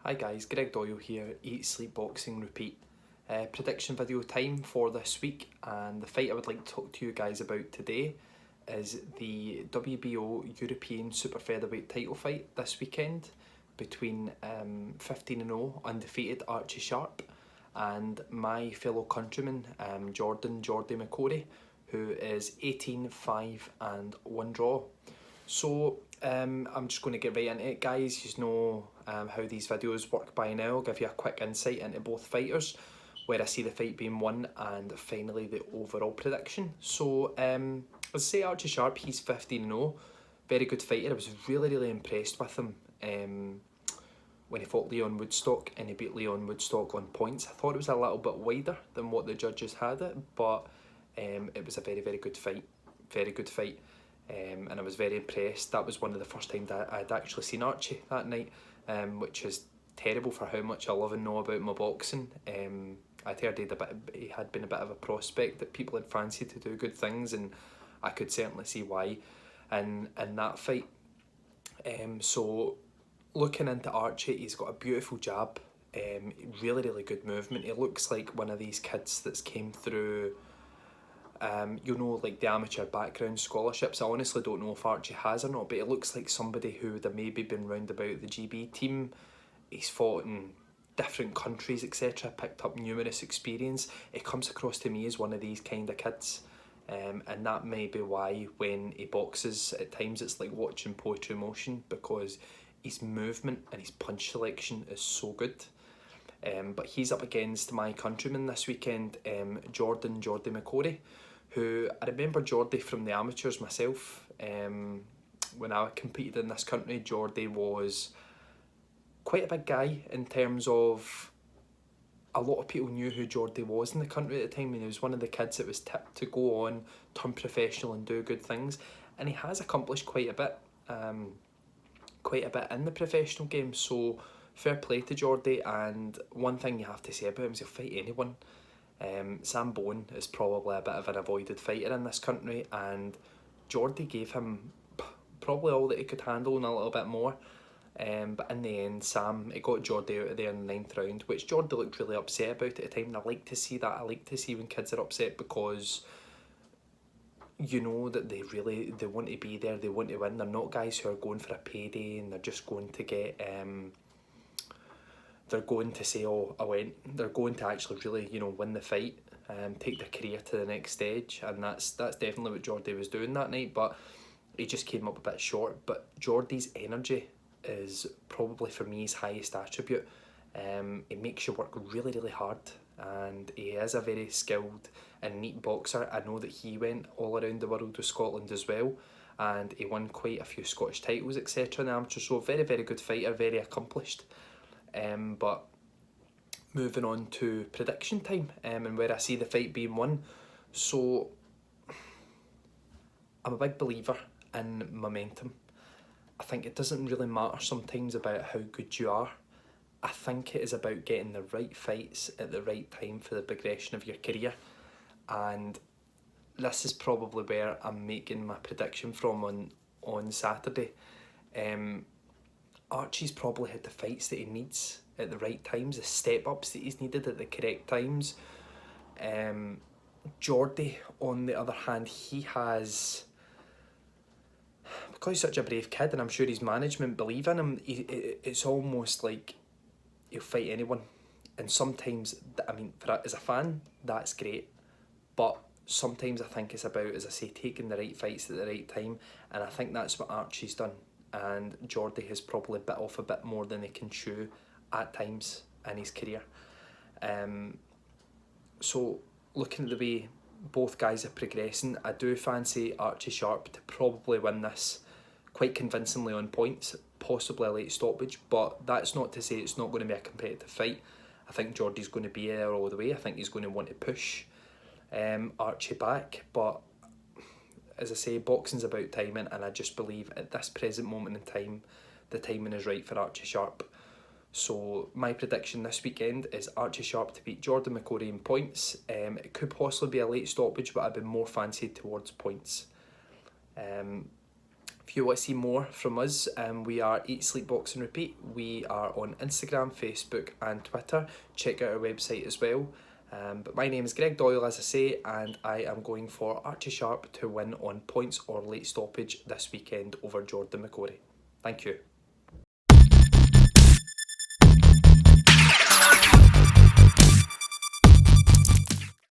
Hi guys, Greg Doyle here, Eat, Sleep, Boxing, Repeat. Prediction video time for this week, and the fight I would like to talk to you guys about today is the WBO European Super Featherweight title fight this weekend between 15-0 undefeated Archie Sharp and my fellow countryman Jordy Mccorry, who is 18-5 and 1 draw. So I'm just going to get right into it, guys. You know how these videos work by now. I'll give you a quick insight into both fighters, where I see the fight being won, and finally the overall prediction. So as I say, Archie Sharp, he's 15-0, very good fighter. I was really impressed with him when he fought Leon Woodstock, and he beat Leon Woodstock on points. I thought it was a little bit wider than what the judges had it, but it was a very good fight, and I was very impressed. That was one of the first times that I'd actually seen Archie that night, which is terrible for how much I love and know about my boxing. I'd heard he had been a bit of a prospect that people had fancied to do good things, and I could certainly see why in that fight. So looking into Archie, he's got a beautiful jab, really good movement. He looks like one of these kids that's came through like the amateur background scholarships. I honestly don't know if Archie has or not, but it looks like somebody who would have maybe been round about the GB team. He's fought in different countries, etc., picked up numerous experience. It comes across to me as one of these kind of kids, and that may be why when he boxes at times it's like watching poetry in motion, because his movement and his punch selection is so good. But he's up against my countryman this weekend, Jordy Mccorry, who I remember Jordy from the amateurs myself. When I competed in this country, Jordy was quite a big guy in terms of a lot of people knew who Jordy was in the country at the time, and he was one of the kids that was tipped to go on, turn professional and do good things, and he has accomplished quite a bit in the professional game, so fair play to Jordy. And one thing you have to say about him is he'll fight anyone. Sam Bowen is probably a bit of an avoided fighter in this country, and Jordy gave him probably all that he could handle and a little bit more. But in the end, it got Jordy out of there in the 9th round, which Jordy looked really upset about at the time, and I like to see that. I like to see when kids are upset, because you know that they want to be there, they want to win. They're not guys who are going for a payday and they're just going to get they're going to say, oh, I went. They're going to actually really, win the fight, take their career to the next stage, and that's definitely what Jordy was doing that night. But he just came up a bit short. But Jordy's energy is probably for me his highest attribute. He makes you work really hard, and he is a very skilled and neat boxer. I know that he went all around the world with Scotland as well, and he won quite a few Scottish titles, etc. in the amateur. So very good fighter, very accomplished. But moving on to prediction time, and where I see the fight being won. So I'm a big believer in momentum. I think it doesn't really matter sometimes about how good you are. I think it is about getting the right fights at the right time for the progression of your career, and this is probably where I'm making my prediction from on Saturday. Archie's probably had the fights that he needs at the right times, the step-ups that he's needed at the correct times. Jordy, on the other hand, he has, because he's such a brave kid, and I'm sure his management believe in him, it's almost like he'll fight anyone. And sometimes, as a fan, that's great, but sometimes I think it's about, as I say, taking the right fights at the right time, and I think that's what Archie's done. And Jordy has probably bit off a bit more than he can chew at times in his career. So looking at the way both guys are progressing, I do fancy Archie Sharp to probably win this quite convincingly on points, possibly a late stoppage, but that's not to say it's not going to be a competitive fight. I think Jordy's going to be there all the way. I think he's going to want to push Archie back, but as I say, boxing's about timing, and I just believe at this present moment in time, the timing is right for Archie Sharp. So my prediction this weekend is Archie Sharp to beat Jordy Mccorry in points. It could possibly be a late stoppage, but I've been more fancied towards points. If you want to see more from us, we are Eat, Sleep, Box and Repeat. We are on Instagram, Facebook and Twitter. Check out our website as well. But my name is Greg Doyle, as I say, and I am going for Archie Sharp to win on points or late stoppage this weekend over Jordy Mccorry. Thank you.